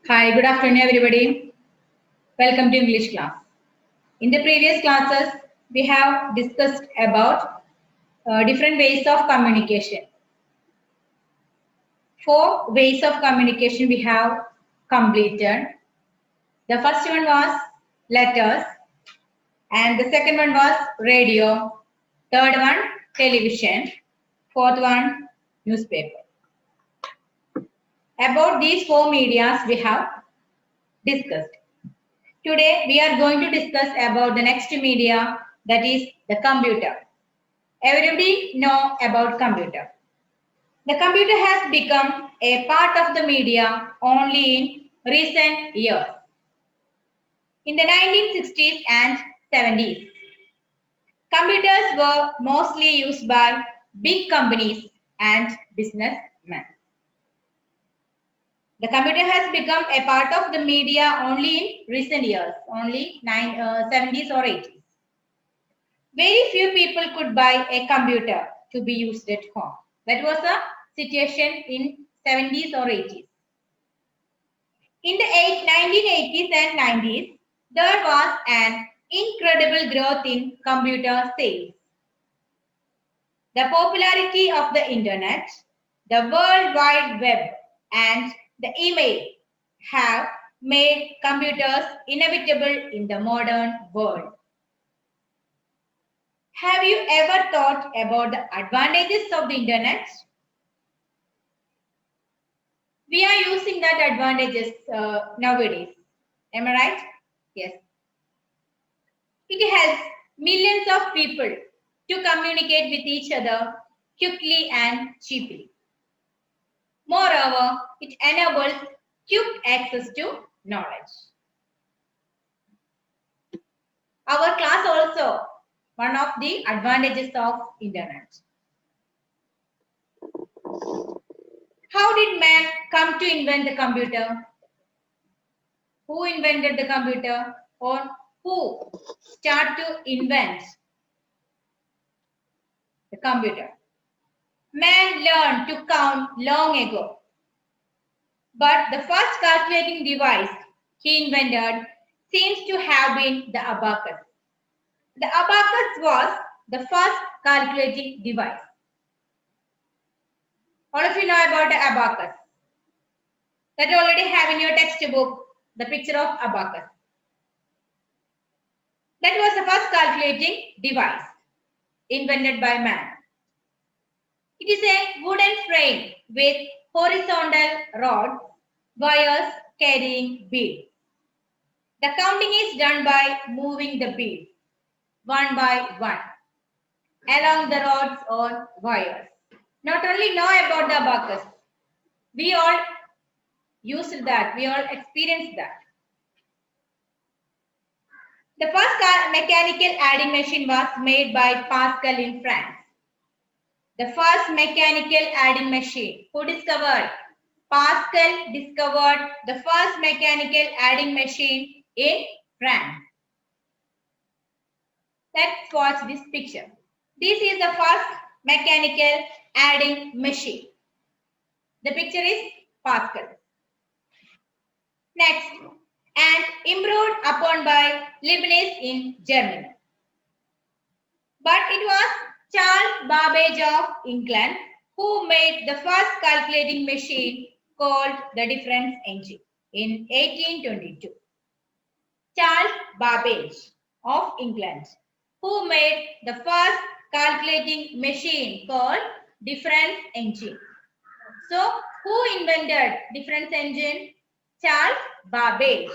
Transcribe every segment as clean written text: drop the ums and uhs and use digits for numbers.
Hi, good afternoon, everybody. Welcome to English class. In the previous classes, we have discussed about different ways of communication. Four ways of communication we have completed. The first one was letters, and the second one was radio. Third one, television. Fourth one, newspaper. About these four medias we have discussed. Today we are going to discuss about the next media, that is the computer. Everybody know about computer. The computer has become a part of the media only in recent years. In the 1960s and 70s, computers were mostly used by big companies and businessmen. The computer has become a part of the media only in recent years, only 70s or 80s. Very few people could buy a computer to be used at home. That was a situation in 70s or 80s. In the 1980s and 90s, there was an incredible growth in computer sales. The popularity of the internet, the World Wide Web, and the email have made computers inevitable in the modern world. Have you ever thought about the advantages of the internet? We are using that advantages nowadays. Am I right? Yes. It helps millions of people to communicate with each other quickly and cheaply. Moreover, it enables quick access to knowledge. Our class also one of the advantages of internet. How did man come to invent the computer? Who invented the computer, or who started to invent the computer? Man learned to count long ago, but the first calculating device he invented seems to have been the abacus. The abacus was the first calculating device. All of you know about the abacus. That you already have in your textbook the picture of abacus. That was the first calculating device invented by man. It is a wooden frame with horizontal rods, wires carrying beads. The counting is done by moving the beads one by one along the rods or wires. Not only know about the abacus, we all used that, we all experienced that. The first mechanical adding machine was made by Pascal in France. The first mechanical adding machine. Who discovered? Pascal discovered the first mechanical adding machine in France. Let's watch this picture. This is the first mechanical adding machine. The picture is Pascal. Next, and improved upon by Leibniz in Germany. But it was Charles Babbage of England who made the first calculating machine called the difference engine in 1822. Charles Babbage of England who made the first calculating machine called difference engine. So, who invented difference engine? Charles Babbage.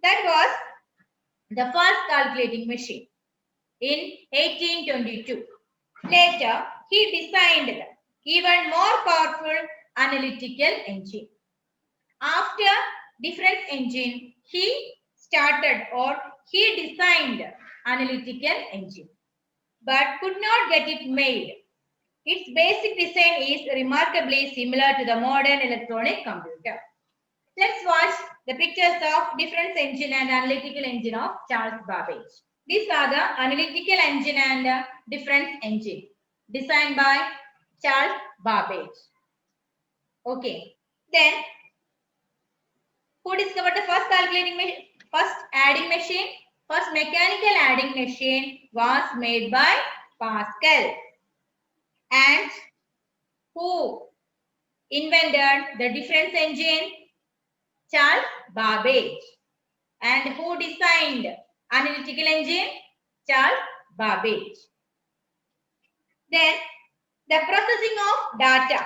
That was the first calculating machine in 1822. Later, he designed the even more powerful analytical engine. After difference engine, he started or he designed analytical engine, but could not get it made. Its basic design is remarkably similar to the modern electronic computer. Let's watch the pictures of difference engine and analytical engine of Charles Babbage. These are the analytical engine and difference engine designed by Charles Babbage. Okay, then Who discovered the first first adding machine? First mechanical adding machine was made by Pascal. And who invented the difference engine? Charles Babbage. And who designed analytical engine? Charles Babbage. Then the processing of data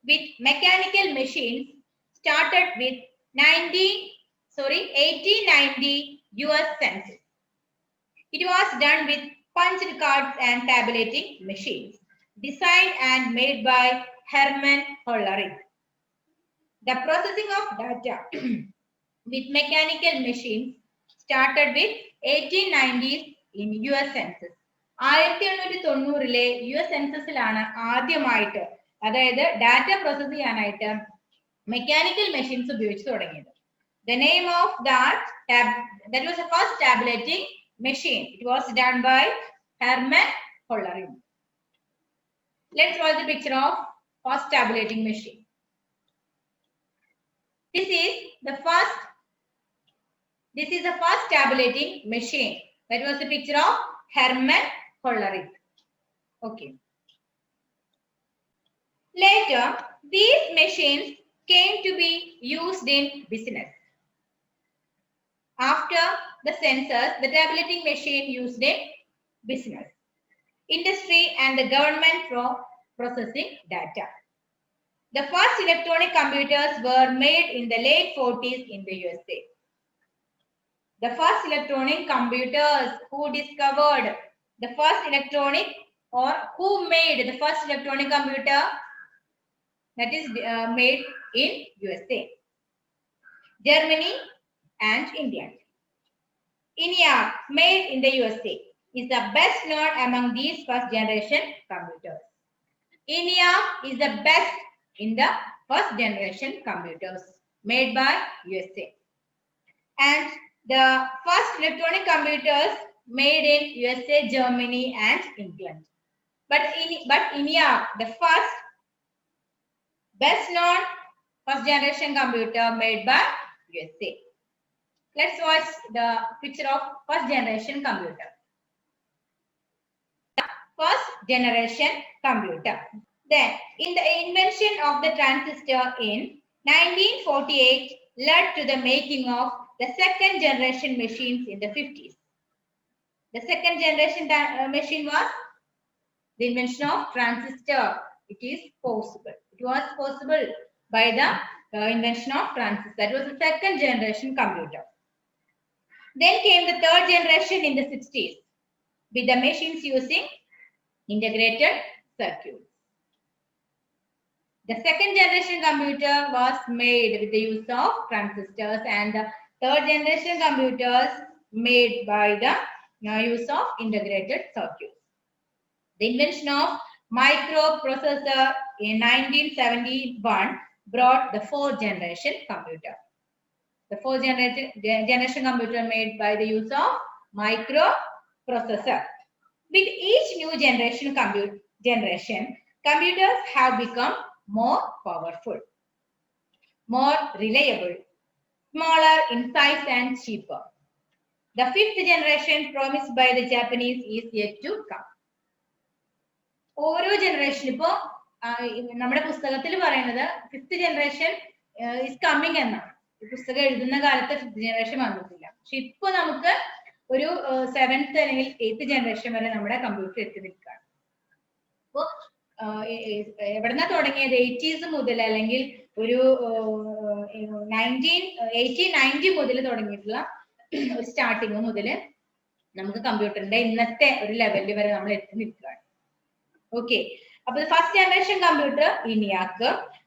with mechanical machines started with 1890 US Census. It was done with punched cards and tabulating machines, designed and made by Hermann Hollerith. The processing of data with mechanical machines started with 1890s in US Census. 1890-ലെ US സെൻസസിലാണ് ആദ്യമായിട്ട് അതായത് data process ചെയ്യാനായിട്ട് mechanical machines ഉപയോഗിച്ച് തുടങ്ങിയത്. The name of that was the first tabulating machine. It was done by Hermann Hollerith. Let's watch the picture of first tabulating machine. This is the first tabulating machine. That was the picture of Hermann Hollerith. Okay. Later, these machines came to be used in business. After the census, the tabulating machine used in business, industry, and the government for processing data. The first electronic computers were made in the late 40s in the USA. The first electronic computers, who discovered the first electronic or who made the first electronic computer? That is made in USA, Germany and India. ENIAC, made in the USA, is the best known among these first generation computers. ENIAC is the best in the first generation computers made by USA. And the first electronic computers made in USA, Germany and England. But ENIAC, the first best known first generation computer made by USA. Let's watch the picture of first generation computer. First generation computer. Then, in the invention of the transistor in 1948 led to the making of the second generation machines in the 50s. The second generation machine was the invention of transistor. It is possible. It was possible by the invention of transistor. That was the second generation computer. Then came the third generation in the 60s with the machines using integrated circuits. The second generation computer was made with the use of transistors, and the third generation computers made by the use of integrated circuits. The invention of microprocessor in 1971 brought the fourth generation computer. The fourth generation computer made by the use of microprocessor. With each new generation, computers have become more powerful, more reliable, smaller in size and cheaper. The fifth generation promised by the Japanese is yet to come. ഓരോ generation ഇപ്പോ നമ്മുടെ പുസ്തകത്തിൽ പറയുന്നത് fifth generation is coming എന്നാണ്. ഈ പുസ്തകം എഴുതുന്ന കാലത്ത് ഫിഫ്ത് ജനറേഷൻ വന്നിട്ടില്ല. പക്ഷെ ഇപ്പൊ നമുക്ക് ഒരു സെവൻത്ത് അല്ലെങ്കിൽ എയ്ത്ത് ജനറേഷൻ വരെ നമ്മുടെ കമ്പ്യൂട്ടർ എത്തി നിൽക്കുകയാണ്. അപ്പോ എവിടെന്നാ തുടങ്ങിയത്? 80s മുതൽ അല്ലെങ്കിൽ ഒരു 1890 മുതൽ തുടങ്ങിയിട്ടുള്ള ഒരു സ്റ്റാർട്ടിങ് മുതൽ നമുക്ക് കമ്പ്യൂട്ടറിന്റെ ഇന്നത്തെ ഒരു ലെവലിൽ വരെ നമ്മൾ എത്തി നിൽക്കുകയാണ്. ഓക്കെ, അപ്പൊ first generation computer ENIAC.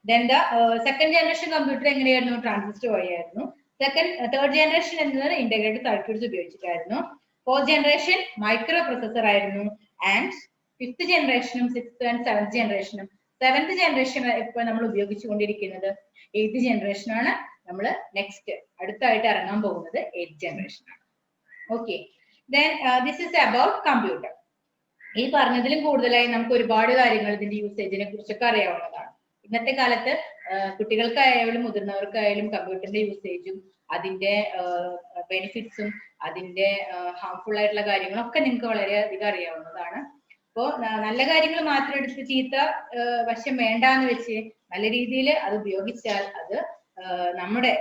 Then the second generation computer എങ്ങനെയായിരുന്നു? ട്രാൻസിസ്റ്റർ വഴിയായിരുന്നു. തേർഡ് ജനറേഷൻ എന്നത് ഇന്റഗ്രേറ്റഡ് സർക്യൂട്ട്സ് ഉപയോഗിച്ചിട്ടായിരുന്നു. ഫോർത്ത് ജനറേഷൻ മൈക്രോ പ്രൊസസർ ആയിരുന്നു. ആൻഡ് ഫിഫ്ത് ജനറേഷനും സിക്സ്ത് ആൻഡ് സെവൻത് ജനറേഷനും. സെവൻത് ജനറേഷൻ ഇപ്പൊ നമ്മൾ ഉപയോഗിച്ചുകൊണ്ടിരിക്കുന്നത് എയ്ത്ത് ജനറേഷൻ ആണ്. നമ്മൾ നെക്സ്റ്റ് അടുത്തായിട്ട് ഇറങ്ങാൻ പോകുന്നത് എയ്ത്ത് ജനറേഷൻ ആണ്. Okay, then this is about computer. ഈ പറഞ്ഞതിലും കൂടുതലായി നമുക്ക് ഒരുപാട് കാര്യങ്ങൾ ഇതിന്റെ യൂസേജിനെ കുറിച്ചൊക്കെ അറിയാവുന്നതാണ്. ഇന്നത്തെ കാലത്ത് കുട്ടികൾക്കായാലും മുതിർന്നവർക്കായാലും കമ്പ്യൂട്ടറിന്റെ യൂസേജും അതിന്റെ ബെനിഫിറ്റ്സും അതിന്റെ ഹാർംഫുൾ ആയിട്ടുള്ള കാര്യങ്ങളൊക്കെ നിങ്ങൾക്ക് വളരെയധികം അറിയാവുന്നതാണ്. അപ്പോൾ നല്ല കാര്യങ്ങൾ മാത്രം എടുത്ത് ചീത്ത വശം വേണ്ടാന്ന് വെച്ച് നല്ല രീതിയിൽ അത് ഉപയോഗിച്ചാൽ അത് നമ്മുടെ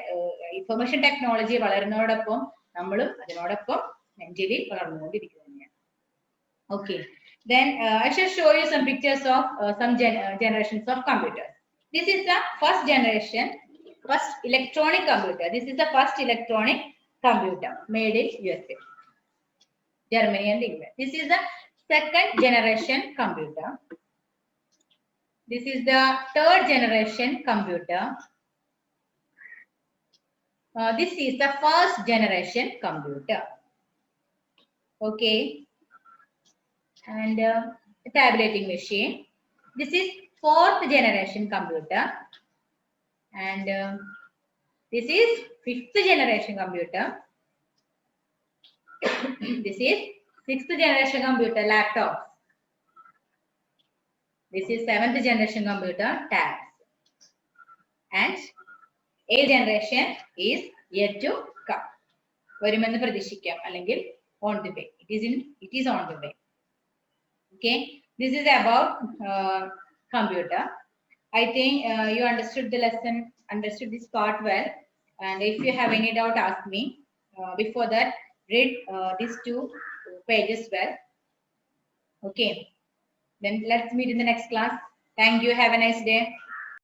ഇൻഫർമേഷൻ ടെക്നോളജി വളരുന്നതോടൊപ്പം നമ്മളും അതിനോടൊപ്പം മെന്റലി വളർന്നുകൊണ്ടിരിക്കുക തന്നെയാണ്. Okay, then I shall show you some pictures of some generations of computers. This is the first generation, first electronic computer. This is the first electronic computer made in USA, Germany and England. This is the second generation computer. This is the third generation computer. This is the first generation computer. Okay, and tabulating machine. This is fourth generation computer, and this is fifth generation computer. This is sixth generation computer, laptops. This is seventh generation computer, tabs, and eighth generation is yet to come. വരുമെന്ന് പ്രതീക്ഷിക്കാം, അല്ലെങ്കിൽ on the way. It is on the way. Okay, this is about computer. I think you understood the lesson, understood this part well, and if you have any doubt, ask me. Before that, read these 2 pages well. Okay, then let's meet in the next class. Thank you. Have a nice day.